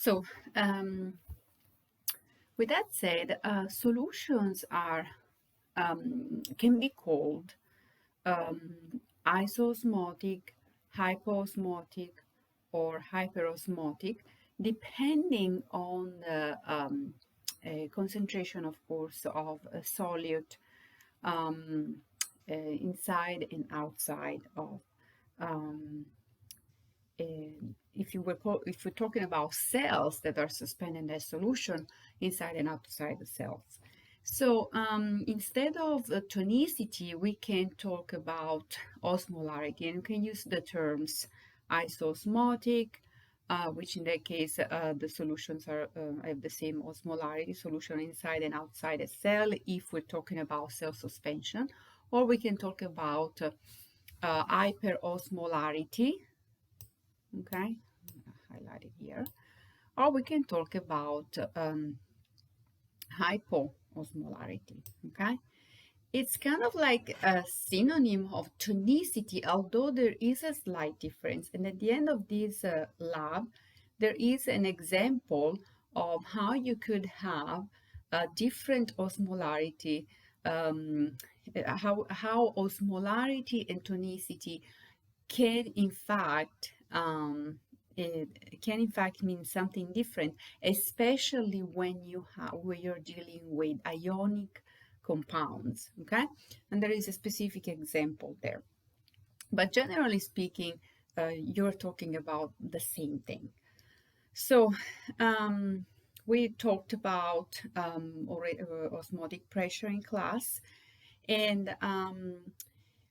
So, with that said, solutions are can be called isosmotic, hyposmotic, or hyperosmotic, depending on the concentration, of course, of a solute um, inside and outside of um, if we're talking about cells that are suspended in a solution inside and outside the cells. So instead of tonicity, we can talk about osmolarity, and we can use the terms isosmotic, which in that case the solutions have the same osmolarity, solution inside and outside a cell, if we're talking about cell suspension, or we can talk about hyperosmolarity, okay, highlight it here, or we can talk about hypoosmolarity, okay. It's kind of like a synonym of tonicity, although there is a slight difference. And at the end of this lab, there is an example of how you could have a different osmolarity, um, how osmolarity and tonicity can in fact it can in fact mean something different, especially when you're dealing with ionic compounds. Okay, and there is a specific example there, but generally speaking, you're talking about the same thing. So we talked about osmotic pressure in class, and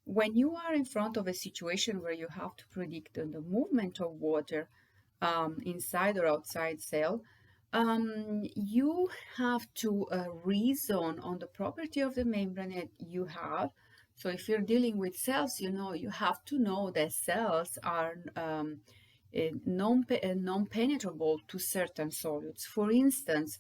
when you are in front of a situation where you have to predict the movement of water inside or outside cell, you have to reason on the property of the membrane that you have. So if you're dealing with cells, you have to know that cells are non-penetrable to certain solutes. For instance,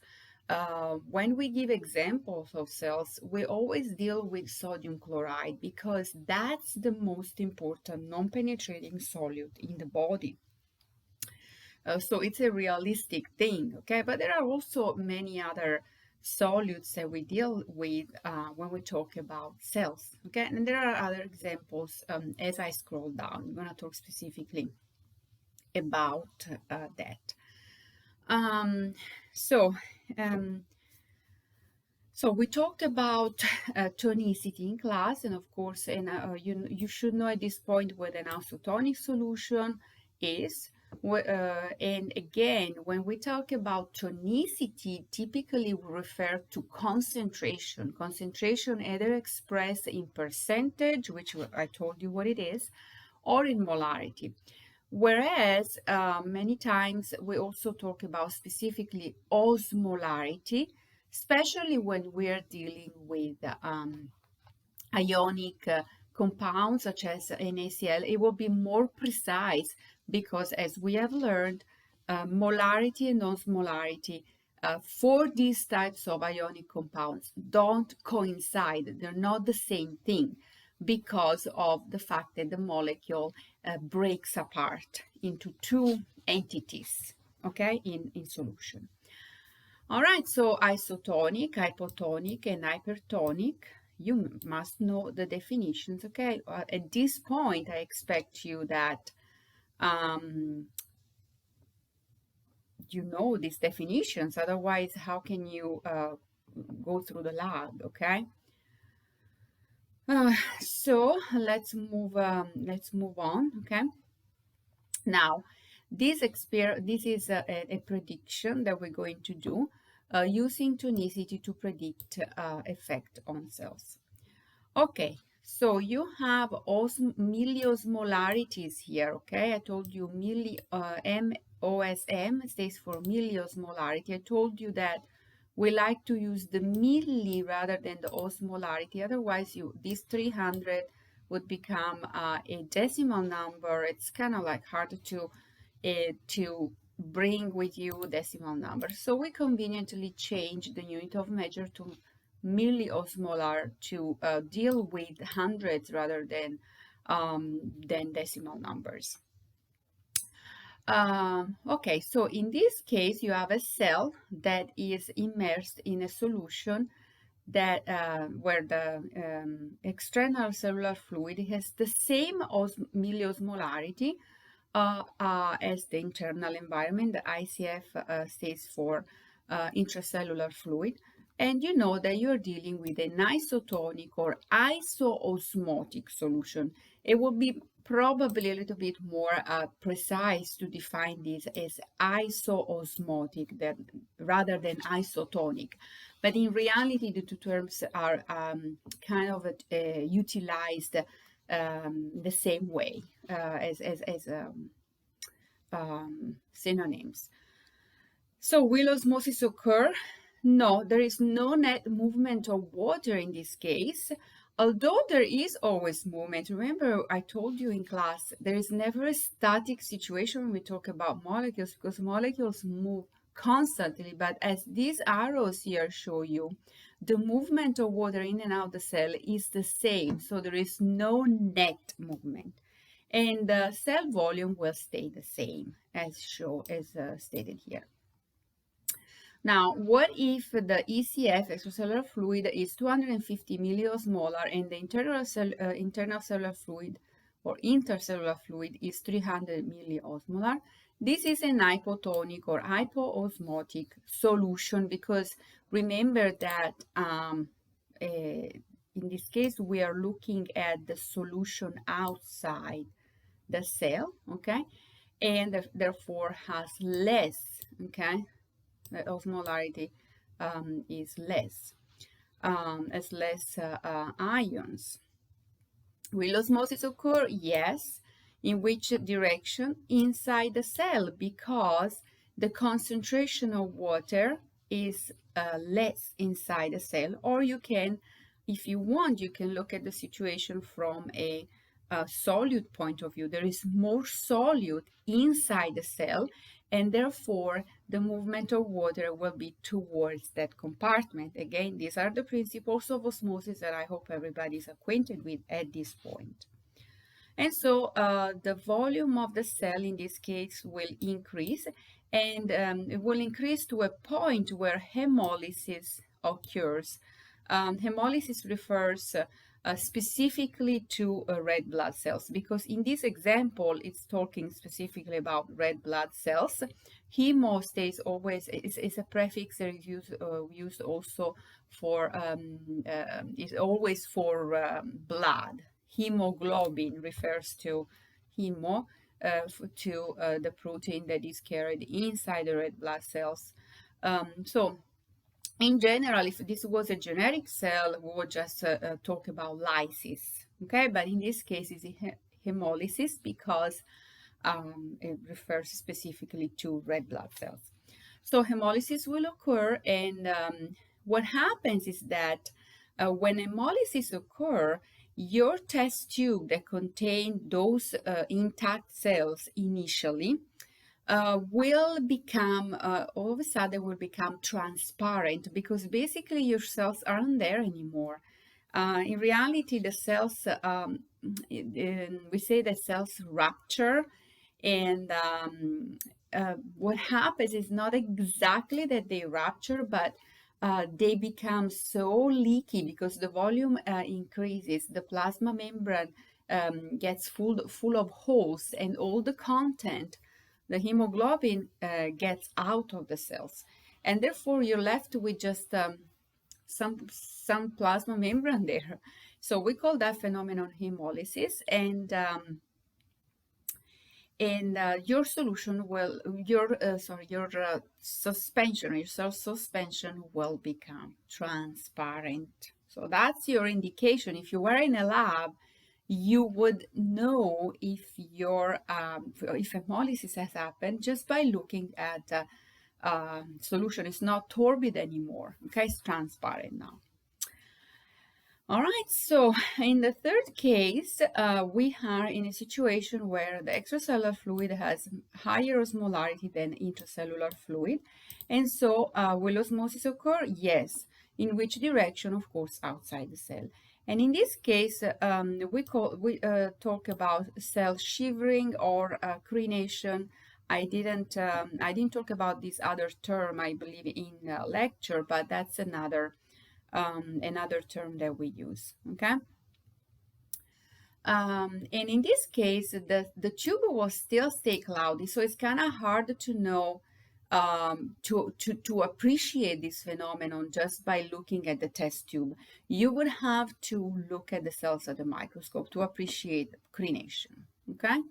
when we give examples of cells, we always deal with sodium chloride because that's the most important non-penetrating solute in the body. So it's a realistic thing, okay? But there are also many other solutes that we deal with when we talk about cells, okay? And there are other examples as I scroll down. I'm going to talk specifically about that. Um, so, um, so we talked about tonicity in class, and of course, and you should know at this point what an isotonic solution is. And again, when we talk about tonicity, typically we refer to concentration. Concentration either expressed in percentage, which I told you what it is, or in molarity. Whereas many times we also talk about specifically osmolarity, especially when we're dealing with ionic compounds such as NaCl. It will be more precise because, as we have learned, molarity and osmolarity for these types of ionic compounds don't coincide. They're not the same thing because of the fact that the molecule breaks apart into two entities, okay, in solution. All right, so isotonic, hypotonic, and hypertonic, you must know the definitions, okay? At this point, I expect you that you know these definitions. Otherwise, how can you go through the lab, okay? So let's move on, okay? Now, this is a prediction that we're going to do using tonicity to predict effect on cells. Okay, so you have milliosmolarities here, okay? I told you MOSM stands for milliosmolarity. I told you that we like to use the milli rather than the osmolarity. Otherwise, this 300 would become a decimal number. It's kind of like hard to bring with you decimal numbers. So we conveniently change the unit of measure to milliosmolar to deal with hundreds rather than decimal numbers. Okay, so in this case, you have a cell that is immersed in a solution that where the external cellular fluid has the same milliosmolarity as the internal environment. The ICF stands for intracellular fluid. And you know that you're dealing with an isotonic or isoosmotic solution. It will be probably a little bit more precise to define this as isoosmotic rather than isotonic. But in reality, the two terms are kind of utilized the same way as synonyms. So will osmosis occur? No, there is no net movement of water in this case, although there is always movement. Remember, I told you in class, there is never a static situation when we talk about molecules, because molecules move constantly, but as these arrows here show you, the movement of water in and out the cell is the same, so there is no net movement. And the cell volume will stay the same as stated here. Now, what if the ECF, extracellular fluid, is 250 milliosmolar and the internal cellular fluid or intercellular fluid is 300 milliosmolar? This is an hypotonic or hypoosmotic solution because remember that in this case we are looking at the solution outside the cell, okay, and therefore has less, okay. The osmolarity is less, as less ions. Will osmosis occur? Yes. In which direction? Inside the cell, because the concentration of water is less inside the cell. Or you can, if you want, you can look at the situation from a solute point of view. There is more solute inside the cell, and therefore the movement of water will be towards that compartment. Again, these are the principles of osmosis that I hope everybody is acquainted with at this point. And so the volume of the cell in this case will increase, and it will increase to a point where hemolysis occurs. Hemolysis refers specifically to red blood cells, because in this example it's talking specifically about red blood cells. Hemo stays always is a prefix that is used also for is always for blood. Hemoglobin refers to hemo, the protein that is carried inside the red blood cells. So in general, if this was a generic cell, we would just talk about lysis, okay? But in this case, it's hemolysis because it refers specifically to red blood cells. So hemolysis will occur, and what happens is that when hemolysis occurs, your test tube that contains those intact cells initially will become, all of a sudden will become transparent, because basically your cells aren't there anymore. In reality, the cells, we say that cells rupture, and what happens is not exactly that they rupture, but they become so leaky because the volume increases, the plasma membrane gets full of holes, and all the content, the hemoglobin gets out of the cells, and therefore you're left with just some plasma membrane there. So we call that phenomenon hemolysis, and your solution will, your suspension, your cell suspension will become transparent. So that's your indication. If you were in a lab, you would know if your if hemolysis has happened just by looking at solution. It's not turbid anymore, okay? It's transparent now. All right, so in the third case, we are in a situation where the extracellular fluid has higher osmolarity than intracellular fluid. And so will osmosis occur? Yes. In which direction? Of course, outside the cell. And in this case, we talk about cell shivering or crenation I didn't talk about this other term, I believe, in lecture, but that's another term that we use. Okay. And in this case, the tube will still stay cloudy, so it's kind of hard to know, to appreciate this phenomenon just by looking at the test tube. You would have to look at the cells at the microscope to appreciate crenation. Okay.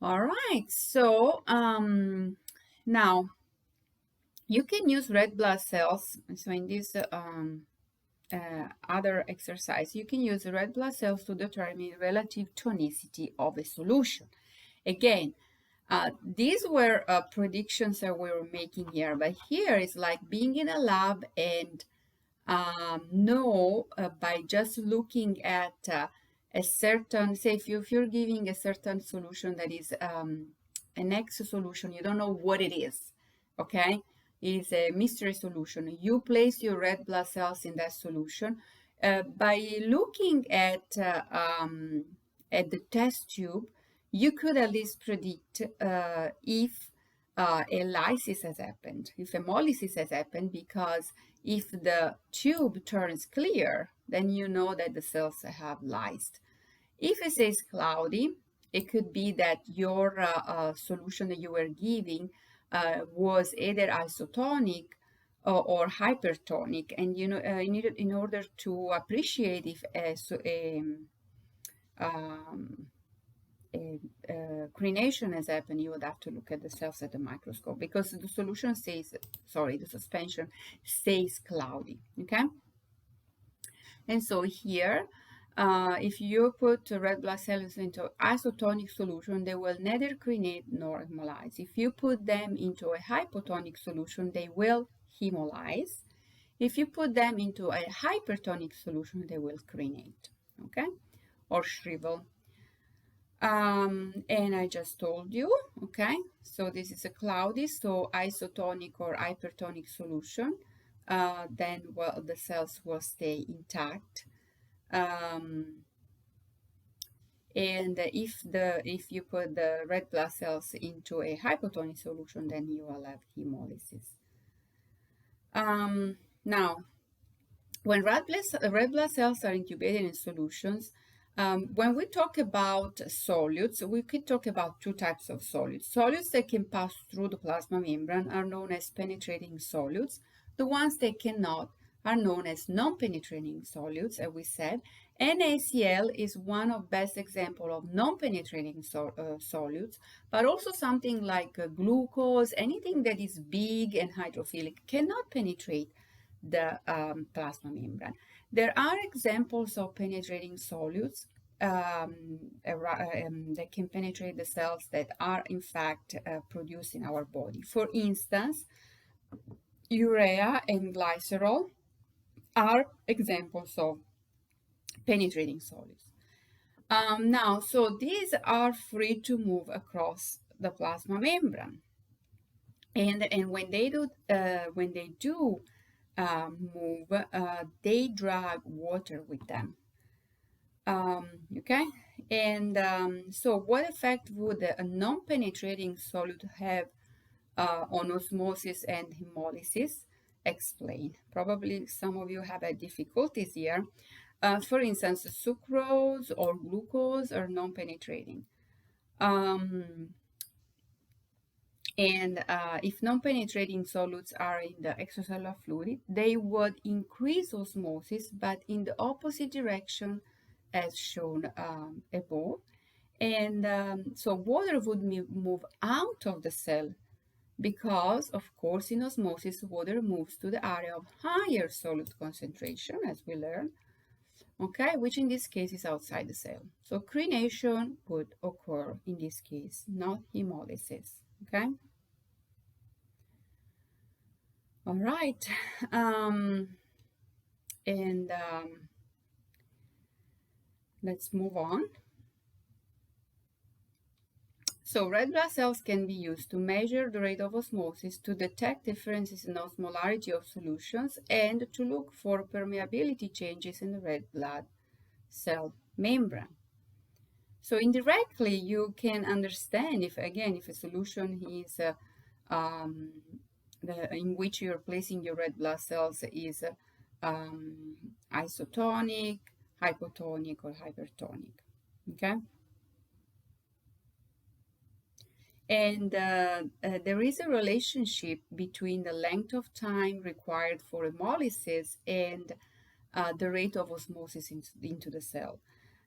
All right. So now you can use red blood cells. So in this other exercise, you can use red blood cells to determine relative tonicity of a solution. Again, these were predictions that we were making here, but here is like being in a lab and know by just looking at a certain, say if you're giving a certain solution that is an X solution, you don't know what it is, okay? It is a mystery solution. You place your red blood cells in that solution. By looking at the test tube, you could at least predict if a lysis has happened, if hemolysis has happened, because if the tube turns clear, then you know that the cells have lysed. If it says cloudy, it could be that your solution that you were giving was either isotonic or hypertonic, and you know, in order to appreciate if crenation has happened, you would have to look at the cells at the microscope, because the solution stays, sorry, the suspension stays cloudy. Okay. And so here, if you put red blood cells into isotonic solution, they will neither crenate nor hemolyze. If you put them into a hypotonic solution, they will hemolyze. If you put them into a hypertonic solution, they will crenate, okay, or shrivel. And I just told you, okay, so this is a cloudy, so isotonic or hypertonic solution, then well, the cells will stay intact. And if you put the red blood cells into a hypotonic solution, then you will have hemolysis. Now, when red blood cells are incubated in solutions, when we talk about solutes, we could talk about two types of solutes. Solutes that can pass through the plasma membrane are known as penetrating solutes. The ones that cannot are known as non-penetrating solutes, as we said. NaCl is one of best example of non-penetrating solutes, but also something like glucose, anything that is big and hydrophilic cannot penetrate the plasma membrane. There are examples of penetrating solutes that can penetrate the cells that are in fact produced in our body. For instance, urea and glycerol are examples of penetrating solutes. Now, so these are free to move across the plasma membrane, and when they do move, they drag water with them. Okay, and so what effect would a non-penetrating solute have on osmosis and hemolysis? Explain. Probably some of you have had difficulties here. For instance, sucrose or glucose are non-penetrating. And if non-penetrating solutes are in the extracellular fluid, they would increase osmosis, but in the opposite direction as shown above. And so water would move out of the cell because, of course, in osmosis, water moves to the area of higher solute concentration, as we learned, okay, which in this case is outside the cell. So crenation would occur in this case, not hemolysis, okay? All right, let's move on. So red blood cells can be used to measure the rate of osmosis, to detect differences in osmolarity of solutions, and to look for permeability changes in the red blood cell membrane. So indirectly, you can understand if, again, if a solution is um, in which you're placing your red blood cells is isotonic, hypotonic, or hypertonic. Okay. And there is a relationship between the length of time required for hemolysis and the rate of osmosis into the cell.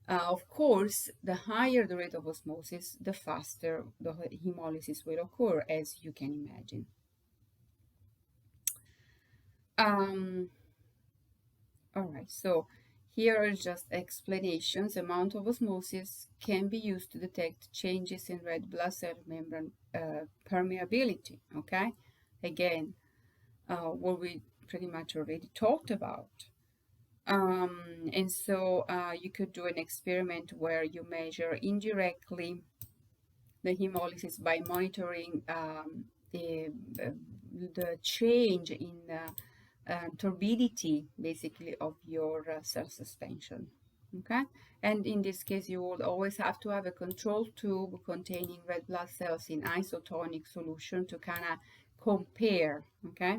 Of course, the higher the rate of osmosis, the faster the hemolysis will occur, as you can imagine. Um, all right, so here are just explanations. Amount of osmosis can be used to detect changes in red blood cell membrane permeability, okay? Again, what we pretty much already talked about. And so you could do an experiment where you measure indirectly the hemolysis by monitoring the change in turbidity, basically, of your cell suspension. Okay, and in this case, you will always have to have a control tube containing red blood cells in isotonic solution to kind of compare. Okay.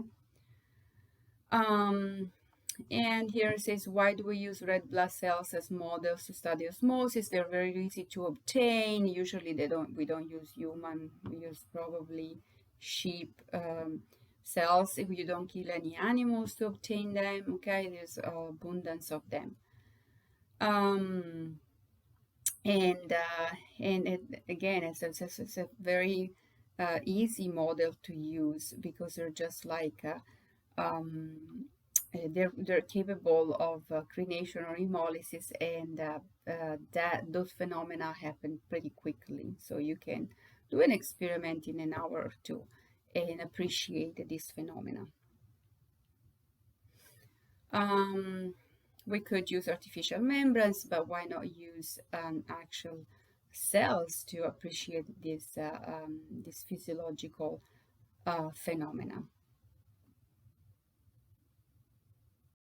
Um, and here it says, why do we use red blood cells as models to study osmosis? They're very easy to obtain. Usually we don't use human, we use probably sheep cells if you don't kill any animals to obtain them. Okay, there's abundance of them. Um, and again, it's a very easy model to use because they're just like they're capable of crenation or hemolysis, and that those phenomena happen pretty quickly. So you can do an experiment in an hour or two and appreciate this phenomena. Um, we could use artificial membranes, but why not use actual cells to appreciate this physiological phenomena?